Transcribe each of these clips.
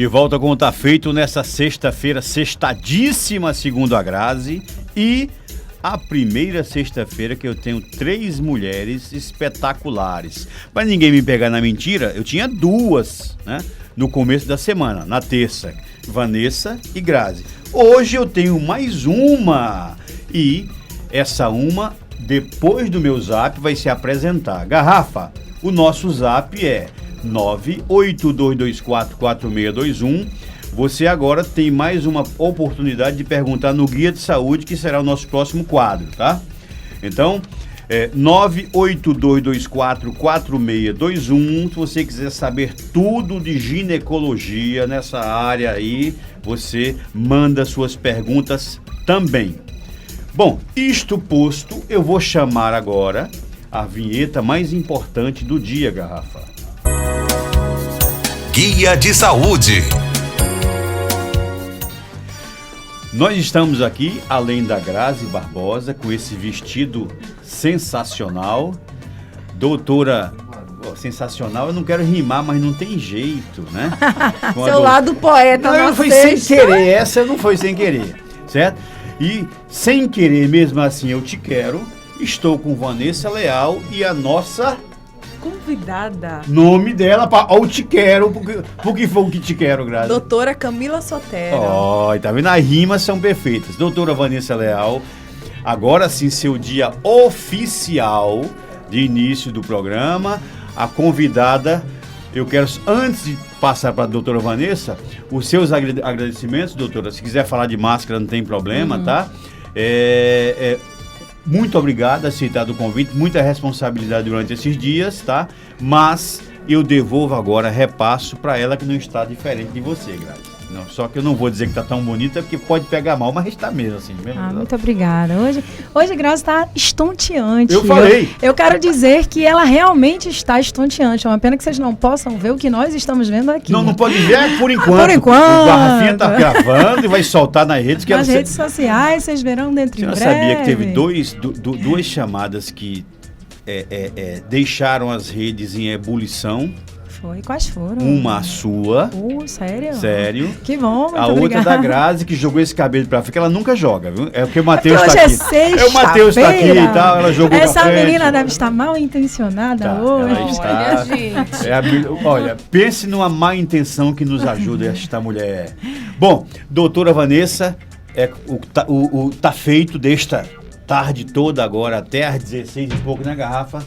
De volta com o Tá Feito nessa sexta-feira, sextadíssima, segundo a Grazi, e a primeira sexta-feira que eu tenho 3 mulheres espetaculares. Para ninguém me pegar na mentira, eu tinha 2, né, no começo da semana, na terça, Vanessa e Grazi. Hoje eu tenho mais uma, e essa uma, depois do meu zap, vai se apresentar. Garrafa, o nosso zap é 982244621. Você agora tem mais uma oportunidade de perguntar no Guia de Saúde, que será o nosso próximo quadro, tá? Então, 982244621. Se você quiser saber tudo de ginecologia nessa área aí, você manda suas perguntas também. Bom, isto posto, eu vou chamar agora a vinheta mais importante do dia, Garrafa. Guia de Saúde. Nós estamos aqui, além da Grazi Barbosa, com esse vestido sensacional. Doutora, sensacional, eu não quero rimar, mas não tem jeito, né? Seu lado poeta. Não foi sem querer, essa não foi sem querer, certo? E sem querer mesmo assim, eu te quero. Estou com Vanessa Leal e a nossa convidada. Nome dela, eu te quero, porque foi o que te quero, Grazi. Doutora Camila Sotero. Ó, tá vendo? As rimas são perfeitas. Doutora Vanessa Leal, agora sim, seu dia oficial de início do programa. A convidada, eu quero, antes de passar para a doutora Vanessa, os seus agradecimentos, doutora. Se quiser falar de máscara, não tem problema, tá? Muito obrigado por aceitar o convite, muita responsabilidade durante esses dias, tá? Mas eu devolvo agora, repasso para ela que não está diferente de você, Grazi. Não, só que eu não vou dizer que está tão bonita, porque pode pegar mal, mas está mesmo assim. Muito obrigada. Hoje a Grazi está estonteante. Eu falei. Eu quero dizer que ela realmente está estonteante. É uma pena que vocês não possam ver o que nós estamos vendo aqui. Não pode ver por enquanto. Por enquanto. O Garrafinha está gravando e vai soltar nas redes. Nas redes sociais, vocês verão dentro em breve. Você sabia que teve duas chamadas que deixaram as redes em ebulição? Foi? Quais foram? Uma a sua. Sério? Sério. Que bom, muito a outra obrigada. Da Grazi, que jogou esse cabelo pra frente, que ela nunca joga, viu? É porque o Matheus tá aqui. O Matheus tá aqui e tal, ela jogou essa pra frente. Essa menina deve estar mal intencionada hoje. Ela está. Olha, pense numa má intenção que nos ajuda esta mulher. Bom, doutora Vanessa, tá feito desta tarde toda agora, até às 16 e pouco na Garrafa,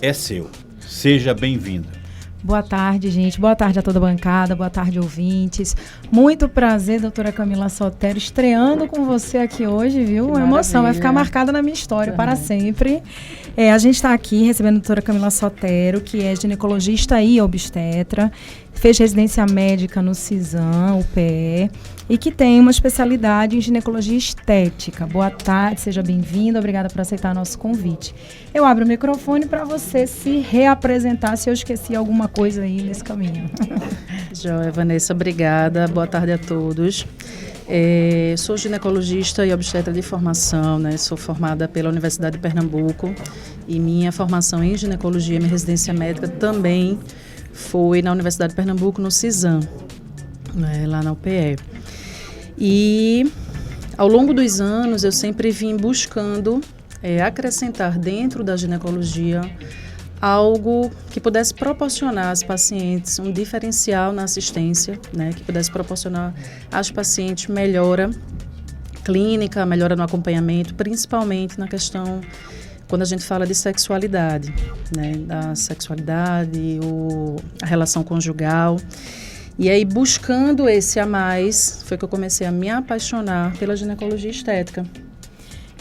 é seu. Seja bem-vinda. Boa tarde, gente. Boa tarde a toda a bancada. Boa tarde, ouvintes. Muito prazer, doutora Camila Sotero, estreando com você aqui hoje, viu? Uma emoção, vai ficar marcada na minha história para sempre. A gente está aqui recebendo a doutora Camila Sotero, que é ginecologista e obstetra, fez residência médica no CISAM, UPE, e que tem uma especialidade em ginecologia estética. Boa tarde, seja bem-vinda, obrigada por aceitar nosso convite. Eu abro o microfone para você se reapresentar, se eu esqueci alguma coisa aí nesse caminho. Joia, Vanessa, obrigada. Boa tarde a todos. Sou ginecologista e obstetra de formação, né? Sou formada pela Universidade de Pernambuco e minha formação em ginecologia, minha residência médica também foi na Universidade de Pernambuco, no CISAM, né? Lá na UPE. E ao longo dos anos eu sempre vim buscando acrescentar dentro da ginecologia algo que pudesse proporcionar às pacientes um diferencial na assistência, né, que pudesse proporcionar às pacientes melhora clínica, melhora no acompanhamento, principalmente na questão, quando a gente fala de sexualidade, né, da sexualidade, a relação conjugal. E aí, buscando esse a mais, foi que eu comecei a me apaixonar pela ginecologia estética.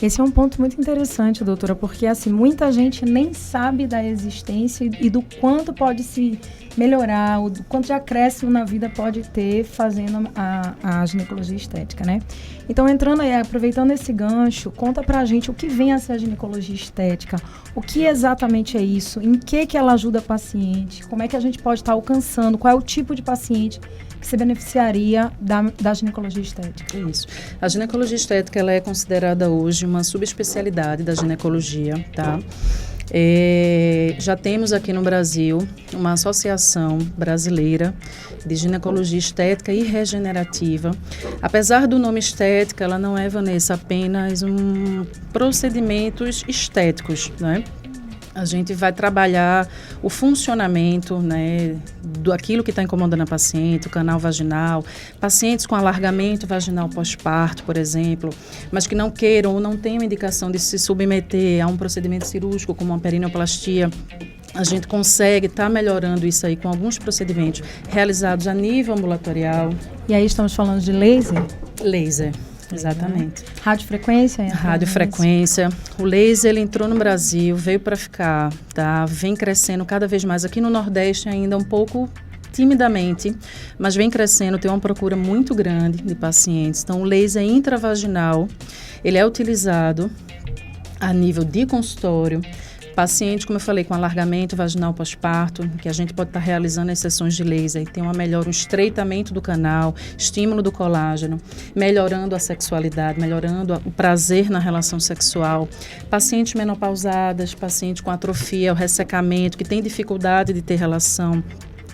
Esse é um ponto muito interessante, doutora, porque assim, muita gente nem sabe da existência e do quanto pode se melhorar, o quanto de acréscimo na vida pode ter fazendo a ginecologia estética, né? Então, entrando aí, aproveitando esse gancho, conta pra gente o que vem a ser a ginecologia estética, o que exatamente é isso, em que ela ajuda a paciente, como é que a gente pode estar alcançando, qual é o tipo de paciente que se beneficiaria da ginecologia estética. Isso. A ginecologia estética ela é considerada hoje uma subespecialidade da ginecologia, tá? Já temos aqui no Brasil uma associação brasileira de ginecologia estética e regenerativa. Apesar do nome estética, ela não é, Vanessa, apenas procedimentos estéticos, né? A gente vai trabalhar o funcionamento, né, daquilo que está incomodando a paciente, o canal vaginal, pacientes com alargamento vaginal pós-parto, por exemplo, mas que não queiram ou não tenham indicação de se submeter a um procedimento cirúrgico, como uma perineoplastia. A gente consegue estar melhorando isso aí com alguns procedimentos realizados a nível ambulatorial. E aí estamos falando de laser? Laser. Exatamente. Radiofrequência? Radiofrequência. O laser, ele entrou no Brasil, veio para ficar, tá? Vem crescendo cada vez mais. Aqui no Nordeste ainda um pouco timidamente, mas vem crescendo, tem uma procura muito grande de pacientes. Então, o laser intravaginal, ele é utilizado a nível de consultório. Paciente, como eu falei, com alargamento vaginal pós-parto, que a gente pode estar realizando as sessões de laser e tem uma melhora, um estreitamento do canal, estímulo do colágeno, melhorando a sexualidade, melhorando o prazer na relação sexual. Pacientes menopausadas, pacientes com atrofia, o ressecamento, que tem dificuldade de ter relação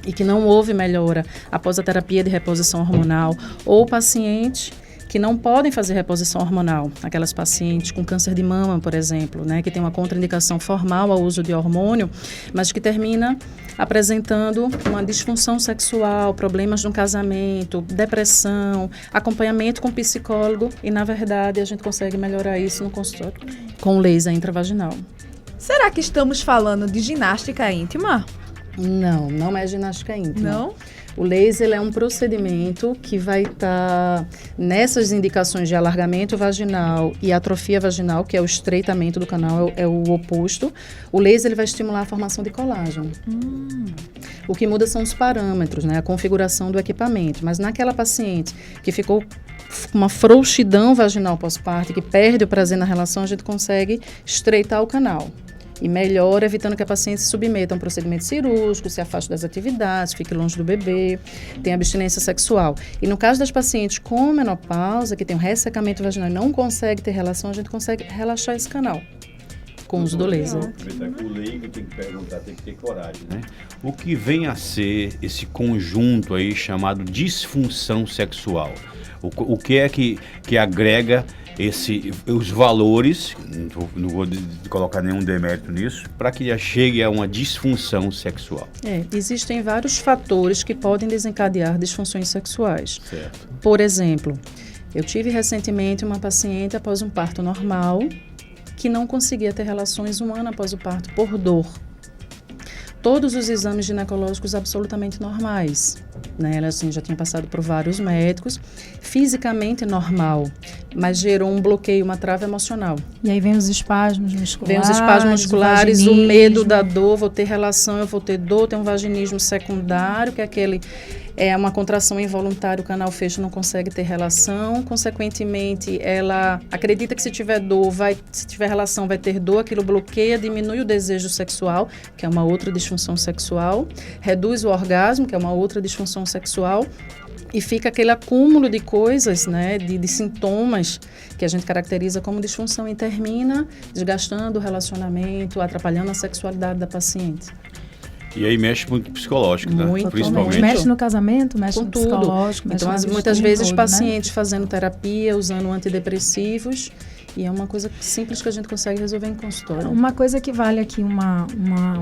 e que não houve melhora após a terapia de reposição hormonal, ou pacientes que não podem fazer reposição hormonal, aquelas pacientes com câncer de mama, por exemplo, né, que tem uma contraindicação formal ao uso de hormônio, mas que termina apresentando uma disfunção sexual, problemas no casamento, depressão, acompanhamento com psicólogo e, na verdade, a gente consegue melhorar isso no consultório com laser intravaginal. Será que estamos falando de ginástica íntima? Não, não é ginástica íntima. Não? O laser é um procedimento que vai estar nessas indicações de alargamento vaginal e atrofia vaginal, que é o estreitamento do canal, é o oposto. O laser ele vai estimular a formação de colágeno. O que muda são os parâmetros, né, a configuração do equipamento. Mas naquela paciente que ficou com uma frouxidão vaginal pós-parto, que perde o prazer na relação, a gente consegue estreitar o canal. E melhora, evitando que a paciente se submeta a um procedimento cirúrgico, se afaste das atividades, fique longe do bebê, tenha abstinência sexual. E no caso das pacientes com menopausa, que tem um ressecamento vaginal e não consegue ter relação, a gente consegue relaxar esse canal com o uso do laser. O leigo tem que perguntar, tem que ter coragem, né? O que vem a ser esse conjunto aí chamado disfunção sexual? O que é que agrega os valores, não vou colocar nenhum demérito nisso, para que já chegue a uma disfunção sexual? Existem vários fatores que podem desencadear disfunções sexuais. Certo. Por exemplo, eu tive recentemente uma paciente após um parto normal que não conseguia ter relações um ano após o parto por dor. Todos os exames ginecológicos absolutamente normais, né? Ela assim, já tinha passado por vários médicos, fisicamente normal, mas gerou um bloqueio, uma trava emocional. E aí vem os espasmos musculares. Vem os espasmos musculares, o medo da dor, vou ter relação, eu vou ter dor, tem um vaginismo secundário, que é aquele... É uma contração involuntária, o canal fecha, não consegue ter relação. Consequentemente, ela acredita que se tiver dor, se tiver relação, vai ter dor, aquilo bloqueia, diminui o desejo sexual, que é uma outra disfunção sexual, reduz o orgasmo, que é uma outra disfunção sexual, e fica aquele acúmulo de coisas, né, de sintomas que a gente caracteriza como disfunção e termina desgastando o relacionamento, atrapalhando a sexualidade da paciente. E aí mexe muito psicológico, né? Muito, principalmente. Mexe no casamento, mexe com no tudo. psicológico. Mexe Então, no muitas vezes, todo, pacientes fazendo terapia, usando antidepressivos, e é uma coisa simples que a gente consegue resolver em consultório. Uma coisa que vale aqui uma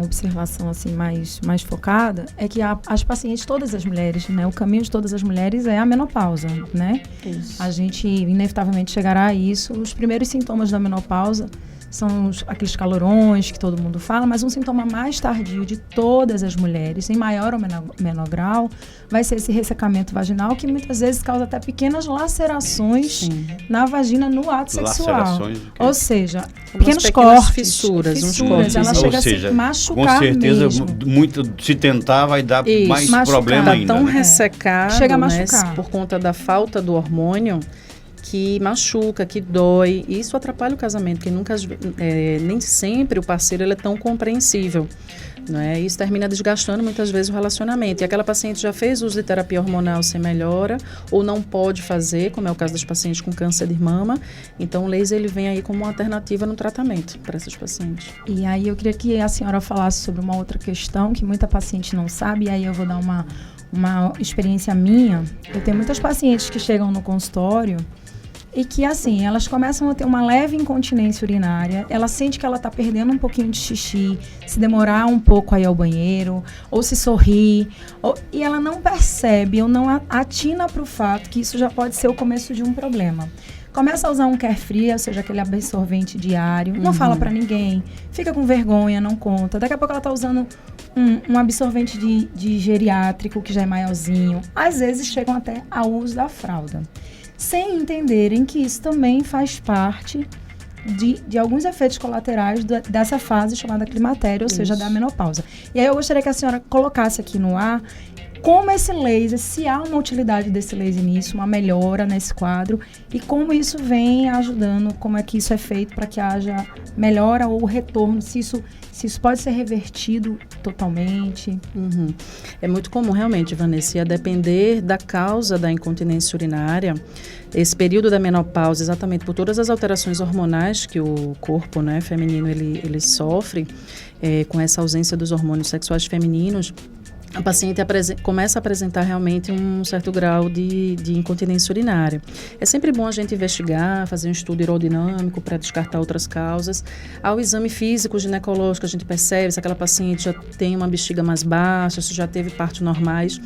observação assim mais focada é que as pacientes, todas as mulheres, né? O caminho de todas as mulheres é a menopausa, né? Isso. A gente inevitavelmente chegará a isso. Os primeiros sintomas da menopausa são aqueles calorões que todo mundo fala, mas um sintoma mais tardio de todas as mulheres, em maior ou menor grau, vai ser esse ressecamento vaginal, que muitas vezes causa até pequenas lacerações na vagina no ato sexual. Ou seja, pequenos cortes, fissuras, uns cortes. Ela chega a se machucar com certeza, mesmo. Muito, se tentar, vai dar mais machucar. problema ainda. Tá tão né? ressecado, Chega a né, machucar. por conta da falta do hormônio, que machuca, que dói, e isso atrapalha o casamento, porque nem sempre o parceiro ele é tão compreensível. Né? Isso termina desgastando muitas vezes o relacionamento. E aquela paciente já fez uso de terapia hormonal sem melhora, ou não pode fazer, como é o caso das pacientes com câncer de mama. Então o laser ele vem aí como uma alternativa no tratamento para essas pacientes. E aí eu queria que a senhora falasse sobre uma outra questão que muita paciente não sabe, e aí eu vou dar uma experiência minha. Eu tenho muitas pacientes que chegam no consultório e que, assim, elas começam a ter uma leve incontinência urinária, ela sente que ela está perdendo um pouquinho de xixi, se demorar um pouco a ir ao banheiro, ou se sorrir, e ela não percebe ou não atina para o fato que isso já pode ser o começo de um problema. Começa a usar um Carefree, ou seja, aquele absorvente diário, não fala para ninguém, fica com vergonha, não conta. Daqui a pouco ela está usando um absorvente de geriátrico, que já é maiorzinho. Às vezes chegam até ao uso da fralda, sem entenderem que isso também faz parte de alguns efeitos colaterais dessa fase chamada climatério, ou seja, da menopausa. E aí eu gostaria que a senhora colocasse aqui no ar como esse laser, se há uma utilidade desse laser nisso, uma melhora nesse quadro, e como isso vem ajudando, como é que isso é feito para que haja melhora ou retorno, se isso pode ser revertido totalmente. É muito comum realmente, Vanessa, a depender da causa da incontinência urinária, esse período da menopausa, exatamente por todas as alterações hormonais que o corpo, né, feminino ele sofre, com essa ausência dos hormônios sexuais femininos, a paciente começa a apresentar realmente um certo grau de incontinência urinária. É sempre bom a gente investigar, fazer um estudo urodinâmico para descartar outras causas. Ao exame físico ginecológico, a gente percebe se aquela paciente já tem uma bexiga mais baixa, se já teve partos normais,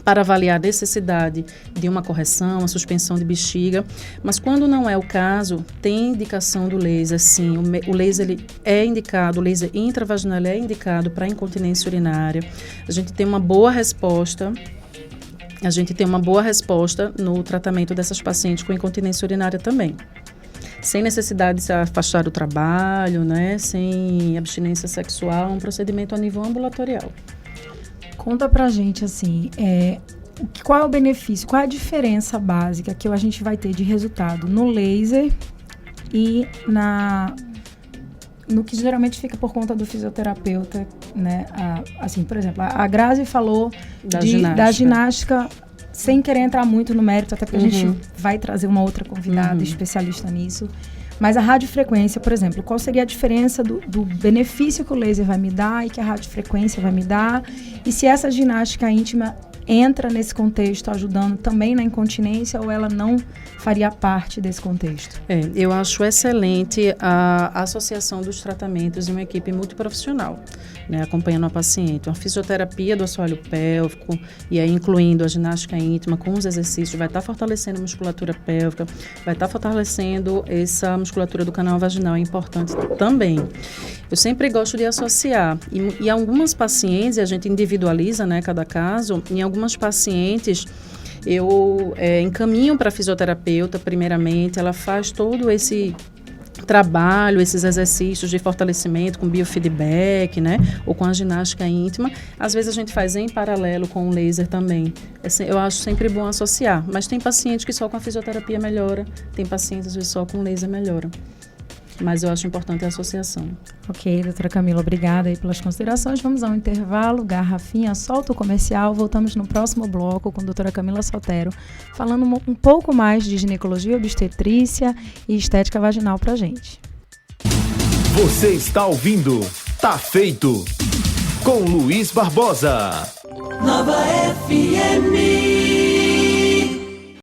para avaliar a necessidade de uma correção, a suspensão de bexiga. Mas quando não é o caso, tem indicação do laser, sim. O laser ele é indicado, o laser intravaginal é indicado para incontinência urinária. A gente tem uma boa resposta no tratamento dessas pacientes com incontinência urinária também. Sem necessidade de se afastar do trabalho, né? Sem abstinência sexual, um procedimento a nível ambulatorial. Conta pra gente, assim, qual é o benefício, qual é a diferença básica que a gente vai ter de resultado no laser e no que geralmente fica por conta do fisioterapeuta, né? Assim, por exemplo, a Grazi falou da ginástica, sem querer entrar muito no mérito, até porque a gente vai trazer uma outra convidada especialista nisso. Mas a radiofrequência, por exemplo, qual seria a diferença do benefício que o laser vai me dar e que a radiofrequência vai me dar? E se essa ginástica íntima entra nesse contexto, ajudando também na incontinência, ou ela não faria parte desse contexto? Eu acho excelente a associação dos tratamentos em uma equipe multiprofissional, né, acompanhando a paciente. Uma fisioterapia do assoalho pélvico, e aí incluindo a ginástica íntima com os exercícios, vai estar fortalecendo a musculatura pélvica, vai estar fortalecendo essa musculatura do canal vaginal, é importante também. Eu sempre gosto de associar, e algumas pacientes, e a gente individualiza, né, cada caso, em algumas pacientes eu encaminho para a fisioterapeuta, primeiramente, ela faz todo esse trabalho, esses exercícios de fortalecimento com biofeedback, né, ou com a ginástica íntima. Às vezes a gente faz em paralelo com o laser também. Eu acho sempre bom associar, mas tem pacientes que só com a fisioterapia melhora, tem pacientes às vezes só com laser melhora. Mas eu acho importante a associação. Ok, doutora Camila, obrigada aí pelas considerações. Vamos ao intervalo, garrafinha, solta o comercial. Voltamos no próximo bloco com a doutora Camila Sotero, falando um pouco mais de ginecologia, obstetrícia e estética vaginal pra gente. Você está ouvindo Tá Feito, com Luiz Barbosa. Nova FM.